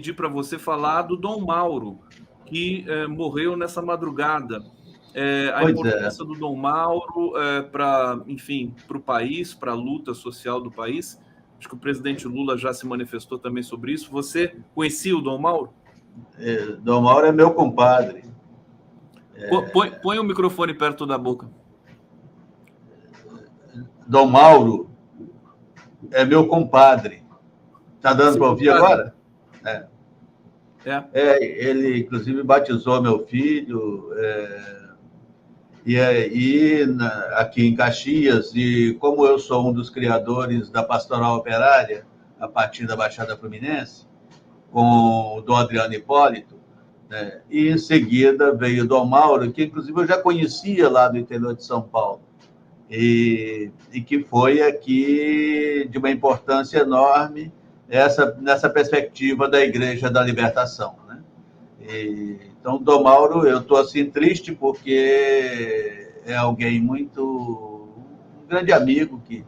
pedir para você falar do Dom Mauro, que morreu nessa madrugada. A importância do Dom Mauro para, enfim, para o país, para a luta social do país. Acho que o presidente Lula já se manifestou também sobre isso. Você conhecia o Dom Mauro? Dom Mauro é meu compadre. Põe o microfone perto da boca. Dom Mauro é meu compadre. Está dando para ouvir agora? Ele, inclusive, batizou meu filho. Aqui em Caxias, e como eu sou um dos criadores da Pastoral Operária, a partir da Baixada Fluminense, com o Dom Adriano Hipólito, né? E em seguida veio o Dom Mauro, que inclusive eu já conhecia lá do interior de São Paulo, e que foi aqui de uma importância enorme nessa perspectiva da Igreja da Libertação, né? Então, Dom Mauro, eu estou assim triste porque é alguém um grande amigo que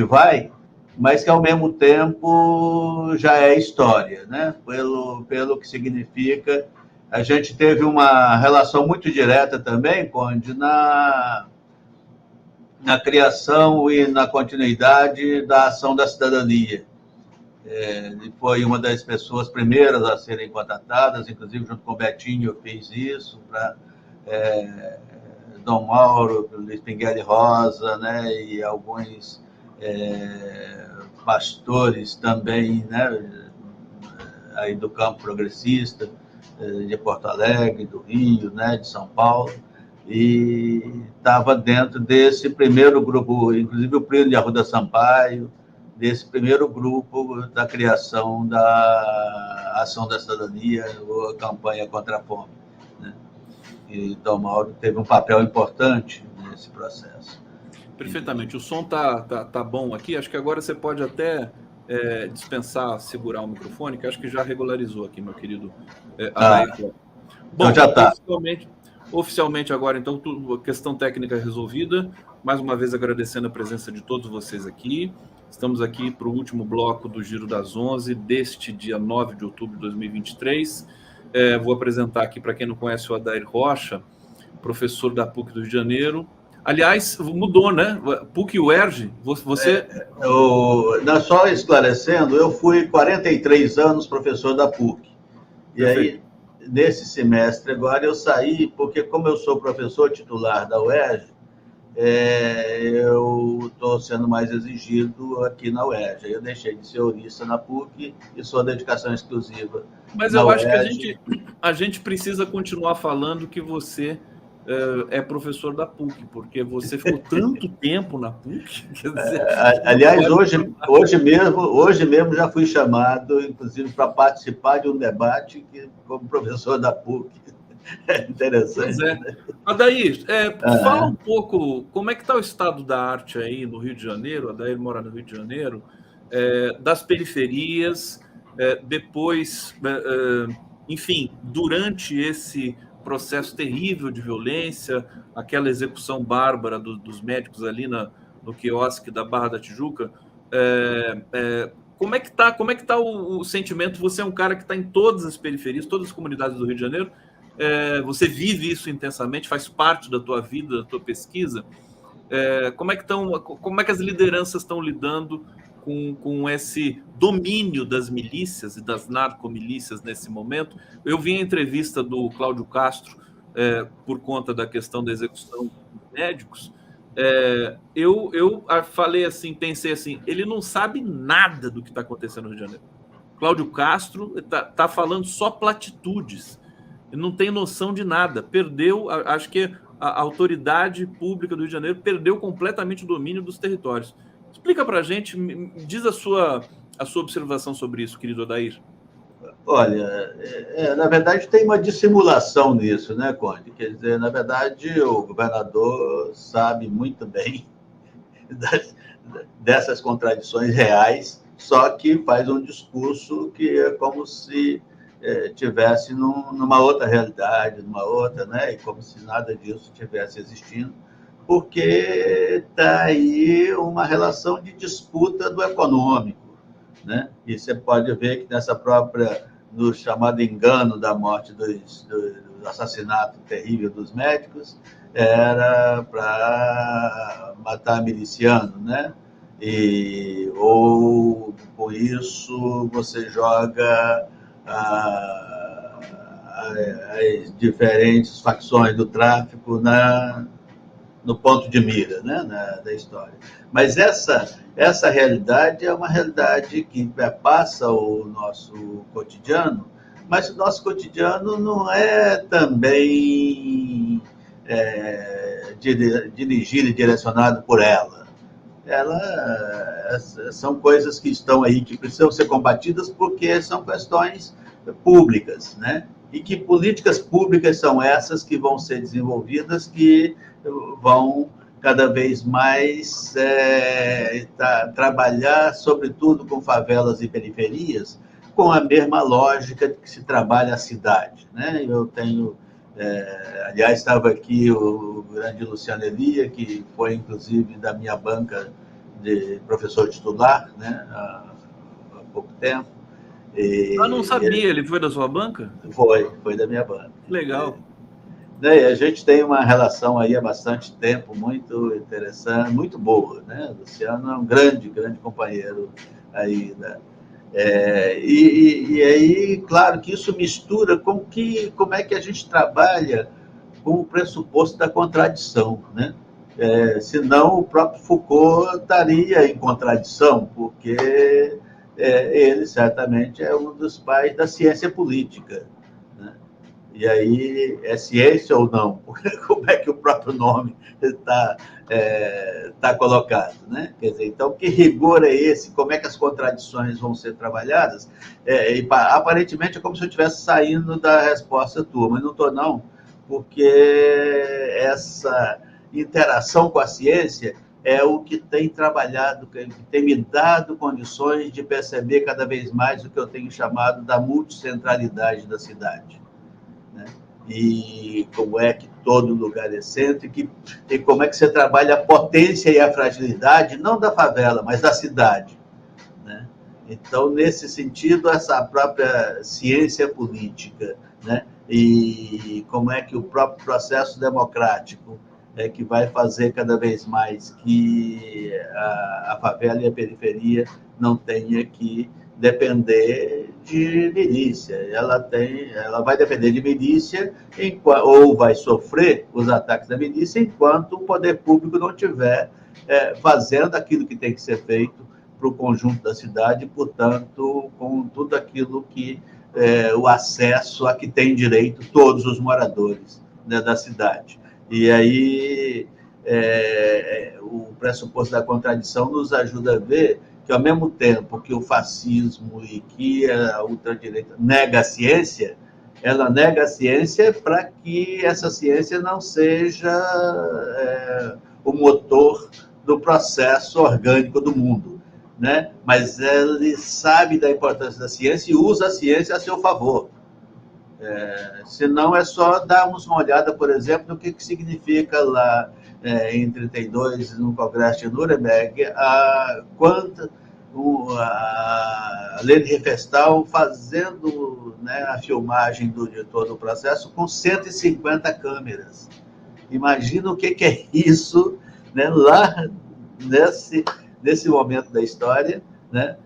vai, mas que ao mesmo tempo já é história, né? Pelo que significa. A gente teve uma relação muito direta também, Conde, na criação e na continuidade da ação da cidadania. Ele foi uma das pessoas primeiras a serem contratadas, inclusive junto com o Betinho eu fiz isso, para Dom Mauro, Luiz Pinguelli Rosa, né, e alguns pastores também, né, aí do campo progressista, de Porto Alegre, do Rio, né, de São Paulo, e estava dentro desse primeiro grupo, inclusive o Plínio de Arruda Sampaio, desse primeiro grupo da criação da Ação da Cidadania, ou a campanha contra a fome, né? E Dom Mauro teve um papel importante nesse processo. Perfeitamente. O som tá bom aqui. Acho que agora você pode até dispensar, segurar o microfone, que acho que já regularizou aqui, meu querido Adair. Bom, então já está. Oficialmente agora, então, questão técnica resolvida. Mais uma vez agradecendo a presença de todos vocês aqui. Estamos aqui para o último bloco do Giro das 11, deste dia 9 de outubro de 2023. Vou apresentar aqui, para quem não conhece, o Adair Rocha, professor da PUC do Rio de Janeiro. Aliás, mudou, né? PUC e UERJ, você... Só esclarecendo, eu fui 43 anos professor da PUC. E Perfeito. Aí, nesse semestre agora, eu saí, porque como eu sou professor titular da UERJ, eu estou sendo mais exigido aqui na UERJ. Eu deixei de ser ourista na PUC e sou dedicação exclusiva. Mas eu acho que a gente precisa continuar falando que você é professor da PUC, porque você ficou tanto tempo na PUC. Quer dizer, aliás, hoje mesmo já fui chamado, inclusive, para participar de um debate como professor da PUC. É interessante. Né? Adair, fala um pouco como é que está o estado da arte aí no Rio de Janeiro. Adair mora no Rio de Janeiro, das periferias, depois, enfim, durante esse processo terrível de violência, aquela execução bárbara dos médicos ali no quiosque da Barra da Tijuca. Como é que tá o sentimento? Você é um cara que está em todas as periferias, todas as comunidades do Rio de Janeiro. Você vive isso intensamente, faz parte da tua vida, da tua pesquisa. Como é que as lideranças estão lidando com esse domínio das milícias e das narcomilícias nesse momento? Eu vi a entrevista do Cláudio Castro por conta da questão da execução dos médicos. Eu falei assim, pensei assim, ele não sabe nada do que está acontecendo no Rio de Janeiro. Cláudio Castro está falando só platitudes. Não tem noção de nada. Perdeu, acho que a autoridade pública do Rio de Janeiro perdeu completamente o domínio dos territórios. Explica para a gente, diz a sua observação sobre isso, querido Adair. Olha, na verdade tem uma dissimulação nisso, né, Conde? Quer dizer, na verdade o governador sabe muito bem dessas contradições reais, só que faz um discurso que é como se tivesse numa outra realidade, numa outra, né? E como se nada disso tivesse existindo, porque está aí uma relação de disputa do econômico, né? E você pode ver que nessa própria no chamado engano da morte do assassinato terrível dos médicos, era para matar miliciano, né? Ou com isso você joga as diferentes facções do tráfico no ponto de mira, né, da história. Mas essa realidade é uma realidade que passa o nosso cotidiano, mas o nosso cotidiano não é também dirigido e direcionado por ela. São coisas que estão aí, que precisam ser combatidas porque são questões públicas, né? E que políticas públicas são essas que vão ser desenvolvidas, que vão cada vez mais trabalhar, sobretudo com favelas e periferias, com a mesma lógica que se trabalha a cidade, né? Eu tenho, aliás, estava aqui o grande Luciano Elia, que foi, inclusive, da minha banca de professor titular, né? Há pouco tempo. Não sabia, ele foi da sua banca? Foi da minha banca. Legal. A gente tem uma relação aí há bastante tempo, muito interessante, muito boa, né? O Luciano é um grande companheiro aí, né? E aí, claro que isso mistura com como é que a gente trabalha com o pressuposto da contradição, né? Senão o próprio Foucault estaria em contradição, porque ele certamente é um dos pais da ciência política, né? E aí, é ciência ou não? Como é que o próprio nome está colocado, né? Quer dizer, então, que rigor é esse? Como é que as contradições vão ser trabalhadas? Aparentemente, é como se eu estivesse saindo da resposta tua, mas não estou, não, porque essa interação com a ciência é o que tem trabalhado, que tem me dado condições de perceber cada vez mais o que eu tenho chamado da multicentralidade da cidade. E como é que todo lugar é cêntrico, e como é que você trabalha a potência e a fragilidade, não da favela, mas da cidade, né? Então, nesse sentido, essa própria ciência política, né? E como é que o próprio processo democrático é que vai fazer cada vez mais que a favela e a periferia não tenha que depender de milícia. Ela vai depender de milícia ou vai sofrer os ataques da milícia enquanto o poder público não estiver fazendo aquilo que tem que ser feito para o conjunto da cidade, portanto, com tudo aquilo que o acesso a que tem direito todos os moradores, né, da cidade. E aí o pressuposto da contradição nos ajuda a ver que, ao mesmo tempo que o fascismo e que a ultradireita nega a ciência, ela nega a ciência para que essa ciência não seja o motor do processo orgânico do mundo, né? Mas ele sabe da importância da ciência e usa a ciência a seu favor. Senão é só darmos uma olhada, por exemplo, no que significa lá em 1932, no Congresso de Nuremberg, a Leni Riefenstahl fazendo, né, a filmagem de todo o processo com 150 câmeras. Imagina o que é isso, né, lá nesse momento da história, né,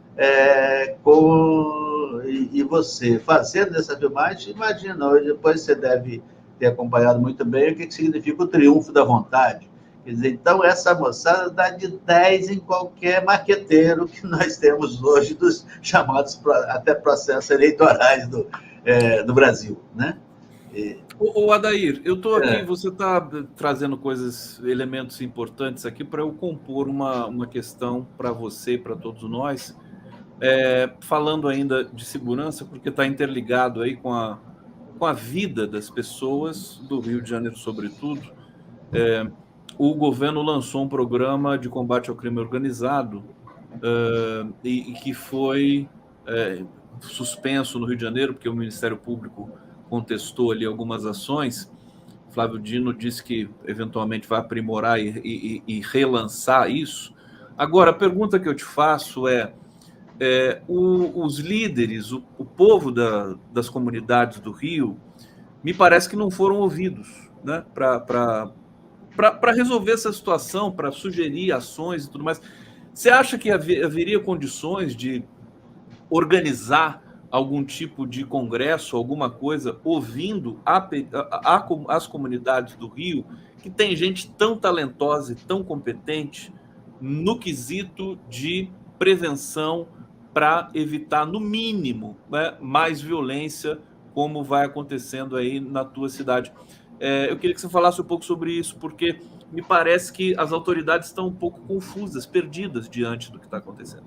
e você fazendo essa filmagem, imagina, depois você deve ter acompanhado muito bem o que significa o triunfo da vontade. Quer dizer, então, essa moçada dá de 10 em qualquer maqueteiro que nós temos hoje, dos chamados até processos eleitorais do Brasil, né? O Adair, eu estou aqui, você está trazendo elementos importantes aqui para eu compor uma questão para você e para todos nós, falando ainda de segurança, porque está interligado aí com a vida das pessoas do Rio de Janeiro, sobretudo. O governo lançou um programa de combate ao crime organizado e que foi suspenso no Rio de Janeiro, porque o Ministério Público contestou ali algumas ações. Flávio Dino disse que eventualmente vai aprimorar e relançar isso. Agora, a pergunta que eu te faço os líderes, o povo das comunidades do Rio, me parece que não foram ouvidos, né, para resolver essa situação, para sugerir ações e tudo mais. Você acha que haveria condições de organizar algum tipo de congresso, alguma coisa, ouvindo as comunidades do Rio, que tem gente tão talentosa e tão competente no quesito de prevenção para evitar, no mínimo, né, mais violência, como vai acontecendo aí na tua cidade? Eu queria que você falasse um pouco sobre isso, porque me parece que as autoridades estão um pouco confusas, perdidas diante do que está acontecendo.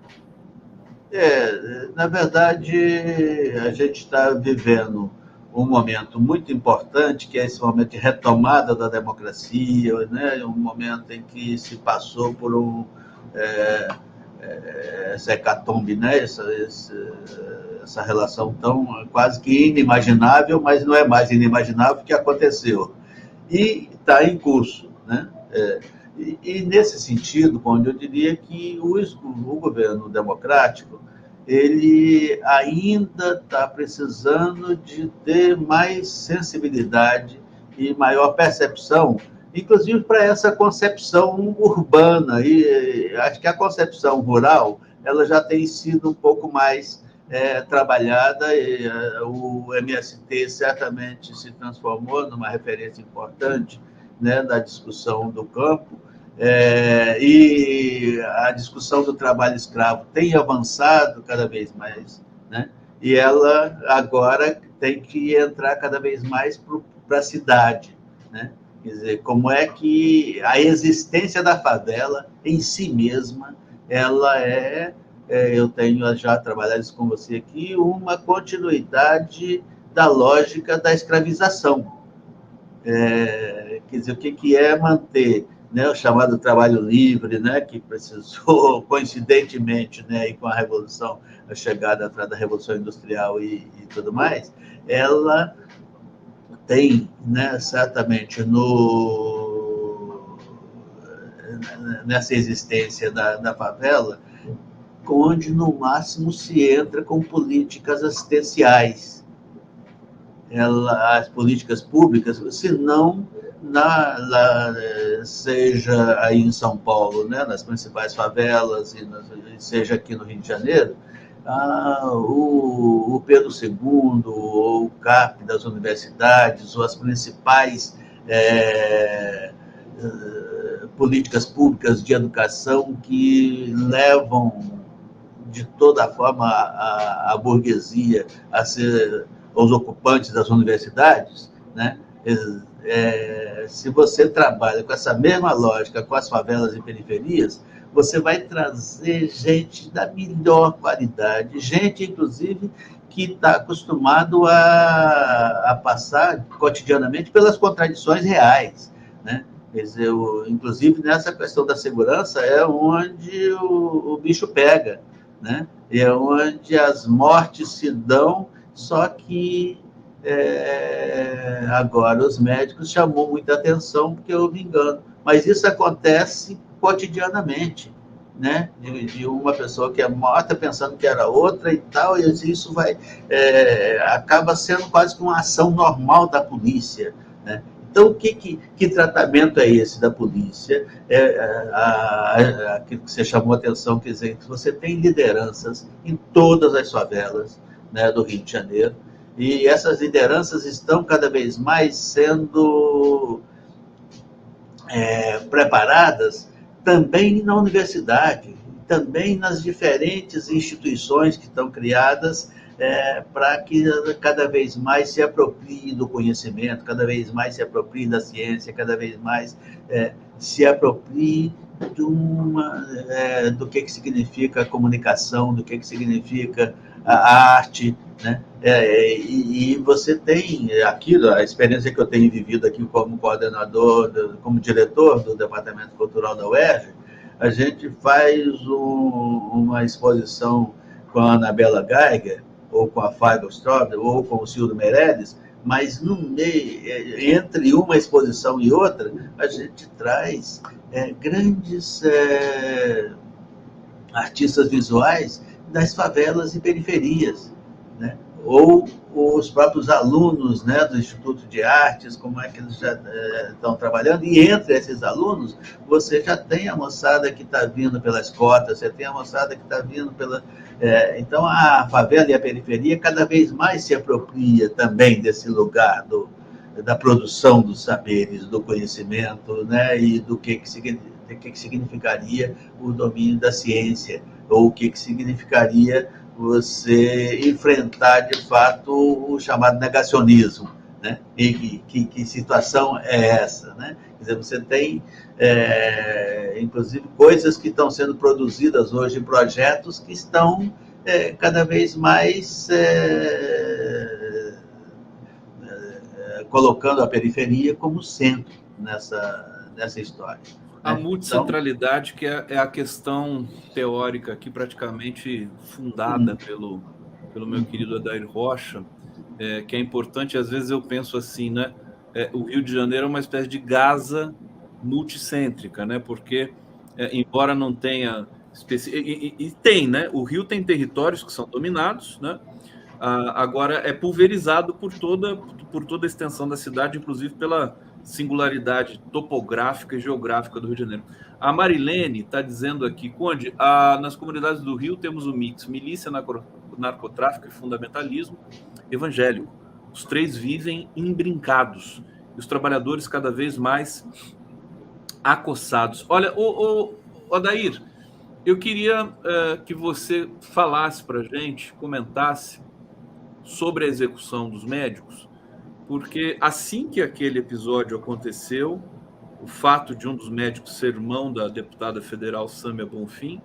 Na verdade, a gente está vivendo um momento muito importante, que é esse momento de retomada da democracia, né? Um momento em que se passou por essa hecatombe, né? Essa relação tão quase que inimaginável, mas não é mais inimaginável que aconteceu. E está em curso, né? E nesse sentido, eu diria que o governo democrático ele ainda está precisando de ter mais sensibilidade e maior percepção, inclusive para essa concepção urbana. E acho que a concepção rural ela já tem sido um pouco mais trabalhada. E, o MST certamente se transformou numa referência importante, né, da discussão do campo. E a discussão do trabalho escravo tem avançado cada vez mais, né? E ela agora tem que entrar cada vez mais para a cidade, né? Quer dizer, como é que a existência da favela em si mesma, ela eu tenho já trabalhado isso com você aqui, uma continuidade da lógica da escravização. Quer dizer, o que é manter, né, o chamado trabalho livre, né, que precisou, coincidentemente, né, e com a Revolução, a chegada da Revolução Industrial e tudo mais, ela tem, né, certamente, nessa existência da favela, onde, no máximo, se entra com políticas assistenciais, as políticas públicas, se não seja aí em São Paulo, né, nas principais favelas, seja aqui no Rio de Janeiro, o Pedro II, ou o CAP das universidades, ou as principais políticas públicas de educação que levam, de toda forma, a burguesia a ser os ocupantes das universidades, né? Se você trabalha com essa mesma lógica com as favelas e periferias, você vai trazer gente da melhor qualidade, gente, inclusive, que está acostumado a passar cotidianamente pelas contradições reais, né? Quer dizer, inclusive nessa questão da segurança é onde o bicho pega, né? E é onde as mortes se dão. Só que agora os médicos chamou muita atenção porque houve engano. Mas isso acontece cotidianamente, né? De uma pessoa que é morta pensando que era outra e tal, e isso acaba sendo quase que uma ação normal da polícia, né? Então, que tratamento é esse da polícia? Aquilo que você chamou a atenção, quer dizer, que você tem lideranças em todas as favelas, né, do Rio de Janeiro, e essas lideranças estão cada vez mais sendo preparadas também na universidade, também nas diferentes instituições que estão criadas para que cada vez mais se aproprie do conhecimento, cada vez mais se aproprie da ciência, cada vez mais se aproprie do que significa a comunicação, do que significa a arte, né? E você tem aquilo, a experiência que eu tenho vivido aqui como coordenador, como diretor do Departamento Cultural da UERJ, a gente faz uma exposição com a Anabela Geiger, ou com a Fábio Straub, ou com o Silvio Meirelles, mas no meio, entre uma exposição e outra, a gente traz grandes artistas visuais das favelas e periferias, né? Ou os próprios alunos, né, do Instituto de Artes, como é que eles já estão trabalhando, e entre esses alunos, você já tem a moçada que está vindo pelas cotas, você tem a moçada que está vindo pela... então, a favela e a periferia cada vez mais se apropria também desse lugar da produção dos saberes, do conhecimento, né, e do que significaria o domínio da ciência, ou o que significaria você enfrentar, de fato, o chamado negacionismo, né? E que situação é essa, né? Quer dizer, você tem, inclusive, coisas que estão sendo produzidas hoje em projetos que estão cada vez mais colocando a periferia como centro nessa história. A multicentralidade, que é a questão teórica aqui praticamente fundada pelo meu querido Adair Rocha, que é importante. Às vezes eu penso assim, né? O Rio de Janeiro é uma espécie de Gaza multicêntrica, né? Porque, embora não tenha... E tem, né? O Rio tem territórios que são dominados, né? Agora é pulverizado por toda a extensão da cidade, inclusive pela singularidade topográfica e geográfica do Rio de Janeiro. A Marilene está dizendo aqui, Conde, nas comunidades do Rio temos o mix milícia, narcotráfico e fundamentalismo evangélico. Os três vivem imbrincados e os trabalhadores cada vez mais acossados. Olha, Adair, eu queria que você falasse para a gente, comentasse sobre a execução dos médicos, porque assim que aquele episódio aconteceu, o fato de um dos médicos ser irmão da deputada federal Sâmia Bonfim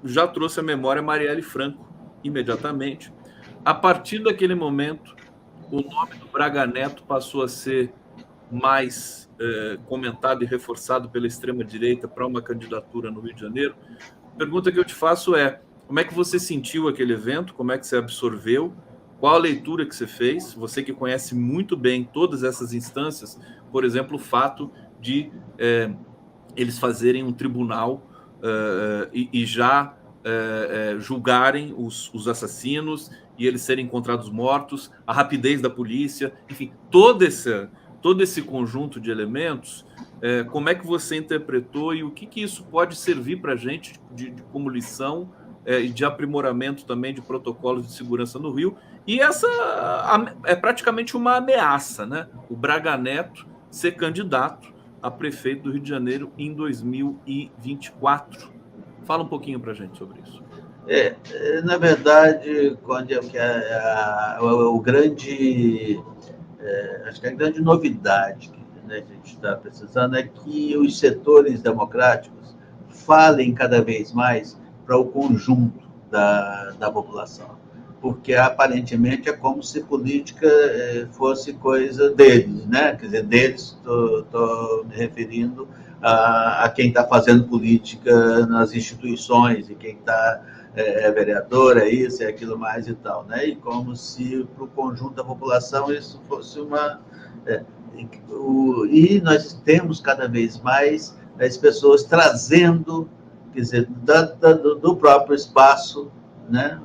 já trouxe à memória Marielle Franco imediatamente. A partir daquele momento, o nome do Braga Neto passou a ser mais comentado e reforçado pela extrema-direita para uma candidatura no Rio de Janeiro. A pergunta que eu te faço é: como é que você sentiu aquele evento? Como é que você absorveu? Qual a leitura que você fez? Você que conhece muito bem todas essas instâncias, por exemplo, o fato de eles fazerem um tribunal e já julgarem os assassinos e eles serem encontrados mortos, a rapidez da polícia, enfim, todo esse conjunto de elementos, como é que você interpretou e o que isso pode servir para a gente como lição e de aprimoramento também de protocolos de segurança no Rio? E essa é praticamente uma ameaça, né? O Braga Neto ser candidato a prefeito do Rio de Janeiro em 2024. Fala um pouquinho para a gente sobre isso. Na verdade, quando o grande... acho que a grande novidade que a gente está precisando é que os setores democráticos falem cada vez mais para o conjunto da população, porque aparentemente é como se política fosse coisa deles, né? Quer dizer, deles, estou me referindo a quem está fazendo política nas instituições e quem está vereador, isso, aquilo mais e tal, né? E como se para o conjunto da população isso fosse uma... e nós temos cada vez mais as pessoas trazendo, quer dizer, do próprio espaço, né?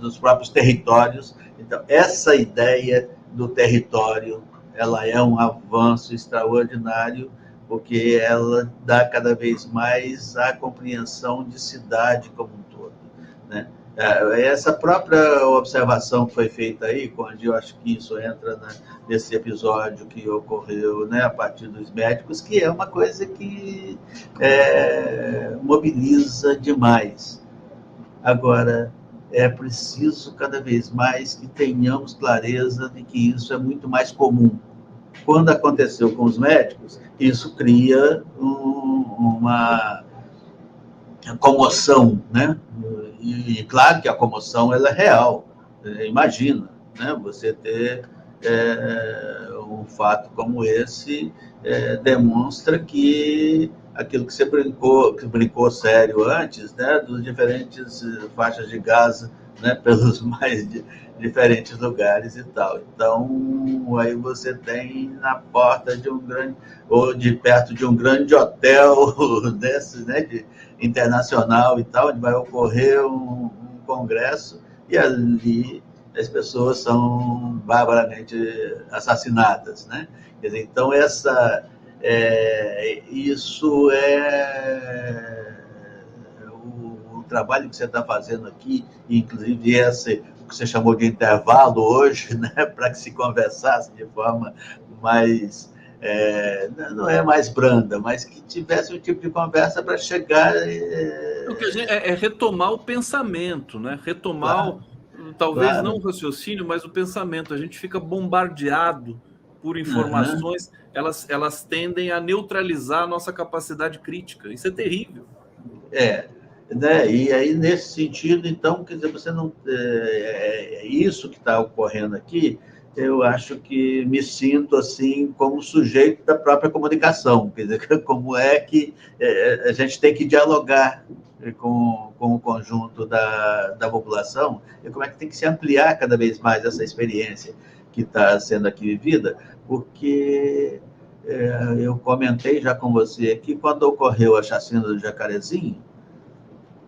Dos próprios territórios. Então, essa ideia do território, ela é um avanço extraordinário, porque ela dá cada vez mais a compreensão de cidade como um todo, né? Essa própria observação que foi feita aí, quando eu acho que isso entra nesse episódio que ocorreu, né, a partir dos médicos, que é uma coisa que mobiliza demais. Agora, é preciso cada vez mais que tenhamos clareza de que isso é muito mais comum. Quando aconteceu com os médicos, isso cria uma comoção, né? E claro que a comoção ela é real. Imagina, né? Você ter um fato como esse demonstra que aquilo que você brincou sério antes, né? Dos diferentes faixas de Gaza, né? Pelos mais diferentes lugares e tal. Então, aí você tem na porta de um grande, ou de perto de um grande hotel desses, né? internacional e tal, onde vai ocorrer um congresso, e ali as pessoas são barbaramente assassinadas, né? Quer dizer, então, isso é o trabalho que você está fazendo aqui, inclusive o que você chamou de intervalo hoje, né, para que se conversasse de forma mais... não é mais branda, mas que tivesse um tipo de conversa para chegar... O que a gente, retomar o pensamento, né? Retomar, Claro, talvez não claro. o raciocínio, mas o pensamento. A gente fica bombardeado por Uhum. informações, elas tendem a neutralizar a nossa capacidade crítica. Isso é terrível. Né? E aí, nesse sentido, então, quer dizer, você não. Isso que está ocorrendo aqui, eu acho que me sinto assim como sujeito da própria comunicação, quer dizer, como é que a gente tem que dialogar com o conjunto da população e como é que tem que se ampliar cada vez mais essa experiência que está sendo aqui vivida, porque eu comentei já com você aqui, quando ocorreu a chacina do Jacarezinho,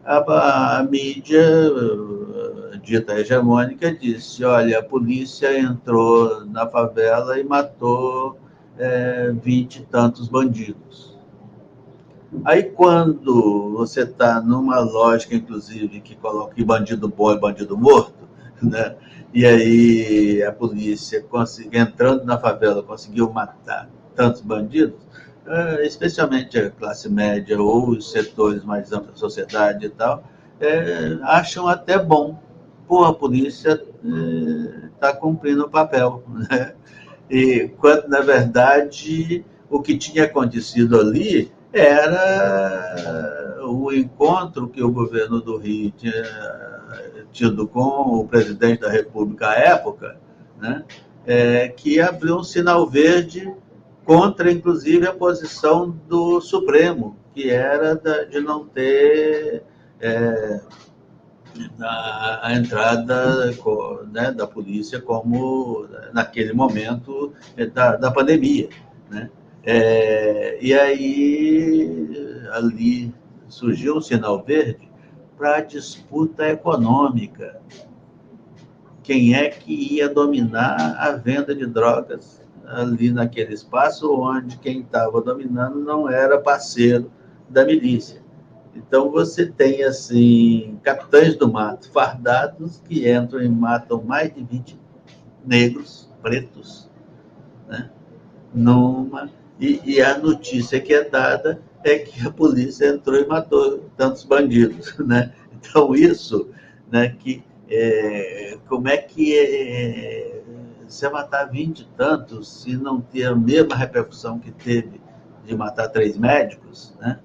a mídia dita hegemônica disse: olha, a polícia entrou na favela e matou 20 e tantos bandidos. Aí, quando você está numa lógica, inclusive, que coloca que bandido bom é bandido morto, né? E aí a polícia, entrando na favela, conseguiu matar tantos bandidos, especialmente a classe média ou os setores mais amplos da sociedade e tal, acham até bom. Pô, a polícia está cumprindo o papel, né? E quando, na verdade, o que tinha acontecido ali era o encontro que o governo do Rio tinha tido com o presidente da República à época, né? Que abriu um sinal verde contra, inclusive, a posição do Supremo, que era de não ter a entrada, né, da polícia como naquele momento da pandemia, né? E aí ali surgiu um sinal verde para a disputa econômica. Quem é que ia dominar a venda de drogas ali naquele espaço onde quem estava dominando não era parceiro da milícia? Então, você tem, assim, capitães do mato fardados que entram e matam mais de 20 negros, pretos, né? E a notícia que é dada é que a polícia entrou e matou tantos bandidos, né? Então, isso, né, como é que você matar 20 e tantos se não ter a mesma repercussão que teve de matar 3 médicos, né?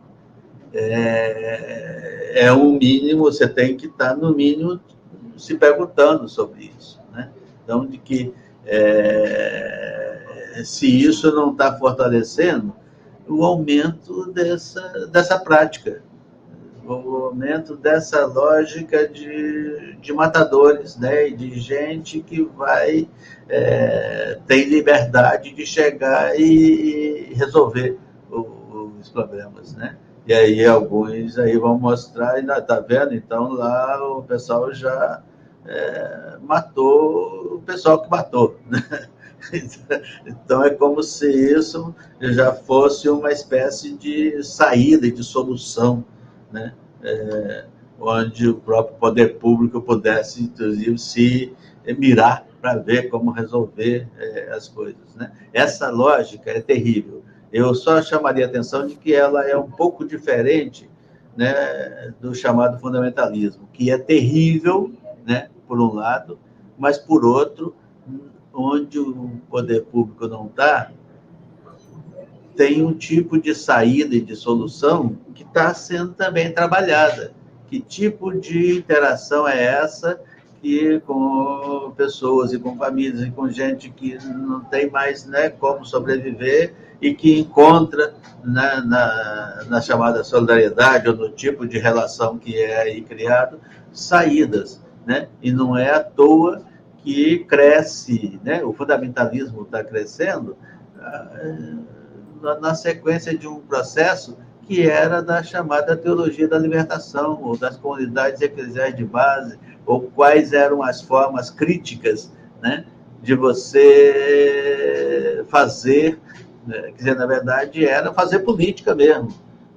Um mínimo, você tem que estar, no mínimo, se perguntando sobre isso, né? Então, de que se isso não está fortalecendo o aumento dessa prática, o aumento dessa lógica de matadores, né? E de gente que tem liberdade de chegar e resolver os problemas, né? E aí alguns aí vão mostrar, e tá vendo? Então lá o pessoal já matou o pessoal que matou, né? Então é como se isso já fosse uma espécie de saída, de solução, né? Onde o próprio poder público pudesse, inclusive, se mirar para ver como resolver as coisas, né? Essa lógica é terrível. Eu só chamaria a atenção de que ela é um pouco diferente, né, do chamado fundamentalismo, que é terrível, né, por um lado, mas, por outro, onde o poder público não está, tem um tipo de saída e de solução que está sendo também trabalhada. Que tipo de interação é essa que com pessoas e com famílias e com gente que não tem mais, né, como sobreviver e que encontra, né, na chamada solidariedade ou no tipo de relação que é aí criado, saídas, né? E não é à toa que cresce, né? O fundamentalismo está crescendo na sequência de um processo que era da chamada teologia da libertação, ou das comunidades eclesiais de base, ou quais eram as formas críticas, né, de você fazer, né, quer dizer, na verdade, era fazer política mesmo,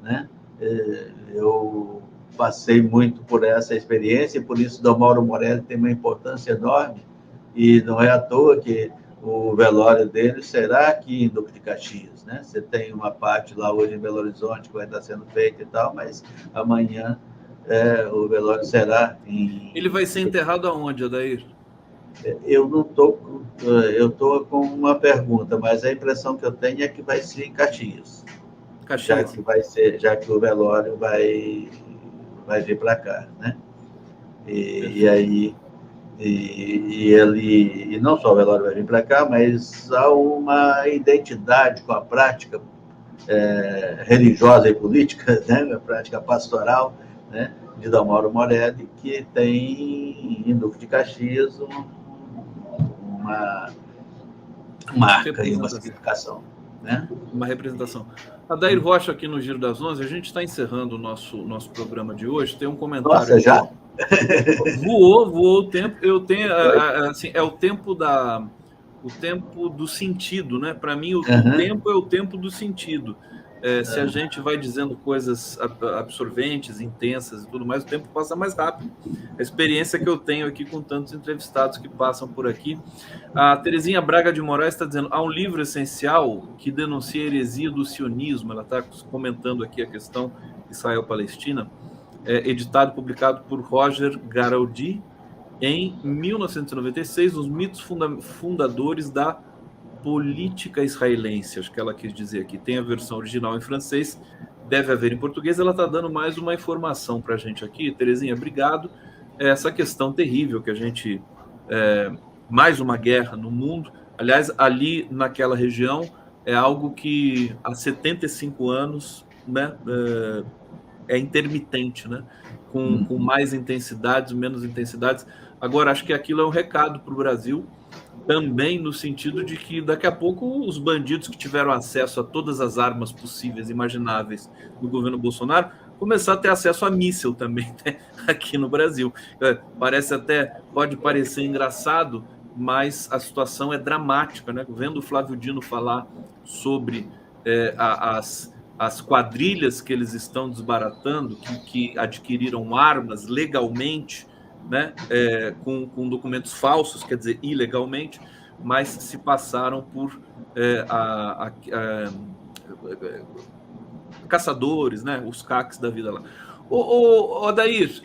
né? Eu passei muito por essa experiência, e por isso Dom Mauro Morelli tem uma importância enorme, e não é à toa que o velório dele será aqui em Duque de Caxias, né? Você tem uma parte lá hoje em Belo Horizonte que vai estar sendo feita e tal, mas amanhã o velório será em... Ele vai ser enterrado aonde, Adair? Eu não estou... Eu estou com uma pergunta, mas a impressão que eu tenho é que vai ser em Caxias. Caxias. Já que o velório vai vir para cá, né? E aí... E não só o velório vai vir para cá, mas há uma identidade com a prática religiosa e política, né, a prática pastoral, né, de Dom Mauro Morelli, que tem em Duque de Caxias uma marca e uma significação. Né? Uma representação. Adair Rocha aqui no Giro das 11, a gente está encerrando o nosso programa de hoje, tem um comentário... Nossa, já? Voou o tempo. Eu tenho, assim, é o tempo do sentido, né? Para mim, o tempo é o tempo do sentido. Se a gente vai dizendo coisas absorventes, intensas e tudo mais, o tempo passa mais rápido. A experiência que eu tenho aqui com tantos entrevistados que passam por aqui. A Terezinha Braga de Moraes está dizendo: há um livro essencial que denuncia a heresia do sionismo. Ela está comentando aqui a questão Israel-Palestina. Editado e publicado por Roger Garaudy em 1996, os mitos fundadores da política israelense, acho que ela quis dizer aqui. Tem a versão original em francês, deve haver em português. Ela está dando mais uma informação para a gente aqui. Terezinha, obrigado. Essa questão terrível que a gente... mais uma guerra no mundo. Aliás, ali naquela região é algo que há 75 anos, né, é intermitente, né? Com mais intensidades, menos intensidades. Agora, acho que aquilo é um recado para o Brasil, também no sentido de que daqui a pouco os bandidos que tiveram acesso a todas as armas possíveis, imagináveis do governo Bolsonaro, começar a ter acesso a míssil também, né? Aqui no Brasil. Pode parecer engraçado, mas a situação é dramática, né? Vendo o Flávio Dino falar sobre as quadrilhas que eles estão desbaratando, que adquiriram armas legalmente, né, com documentos falsos, quer dizer, ilegalmente, mas se passaram por caçadores, né, os CACs da vida lá. Adair,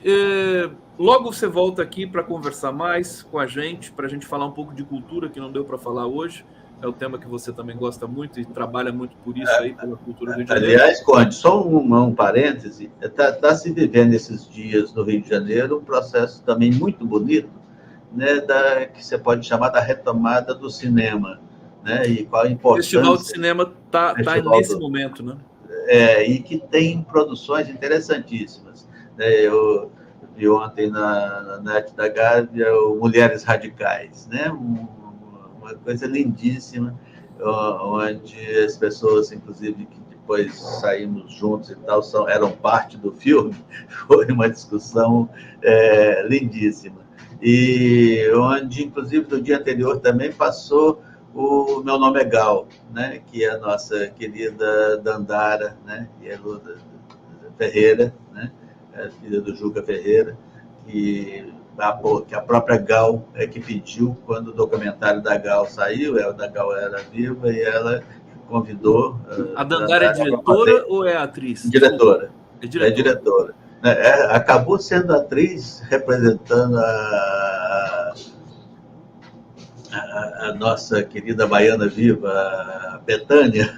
logo você volta aqui para conversar mais com a gente, para a gente falar um pouco de cultura, que não deu para falar hoje. É o tema que você também gosta muito e trabalha muito por isso aí, pela cultura do Rio de Janeiro. Aliás, Conde, só um parêntese, está se vivendo esses dias no Rio de Janeiro um processo também muito bonito, né, que você pode chamar da retomada do cinema, né, e qual a importância... O Festival de Cinema está nesse momento, né? E que tem produções interessantíssimas. Eu vi ontem na Net da Gávea o Mulheres Radicais, né, uma coisa lindíssima, onde as pessoas, inclusive, que depois saímos juntos e tal, eram parte do filme. Foi uma discussão lindíssima. E onde, inclusive, no dia anterior também passou o Meu Nome é Gal, né, que é a nossa querida Dandara, né, que é Luda Ferreira, né, filha do Juca Ferreira, que a própria Gal é que pediu, quando o documentário da Gal saiu, da Gal era viva, e ela convidou... A Dandara é diretora ou é atriz? Diretora. É diretora. Acabou sendo atriz, representando a nossa querida baiana viva, a Betânia.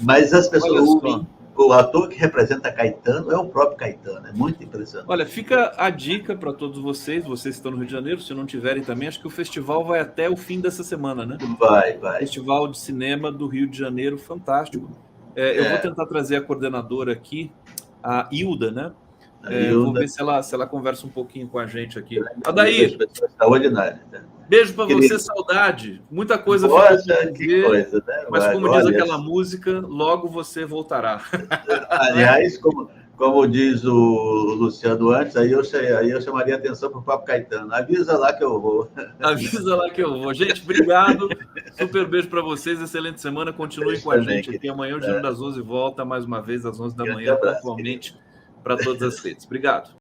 Mas as pessoas... O ator que representa Caetano é o próprio Caetano, é muito impressionante. Olha, fica a dica para todos vocês que estão no Rio de Janeiro, se não tiverem também, acho que o festival vai até o fim dessa semana, né? Vai. Festival de Cinema do Rio de Janeiro, fantástico. Eu vou tentar trazer a coordenadora aqui, a Hilda, né? Vou ver se ela conversa um pouquinho com a gente aqui. Adair! Extraordinária, né? Beijo para você, saudade. Muita coisa ficou que coisa, né? Mas como diz aquela música, logo você voltará. Aliás, como diz o Luciano antes, aí eu chamaria atenção para o Papo Caetano. Avisa lá que eu vou. Avisa lá que eu vou. Gente, obrigado. Super beijo para vocês. Excelente semana. Continuem com a gente aqui. Amanhã o Giro das 11 volta mais uma vez às 11 da manhã, pontualmente, para todas as redes. Obrigado.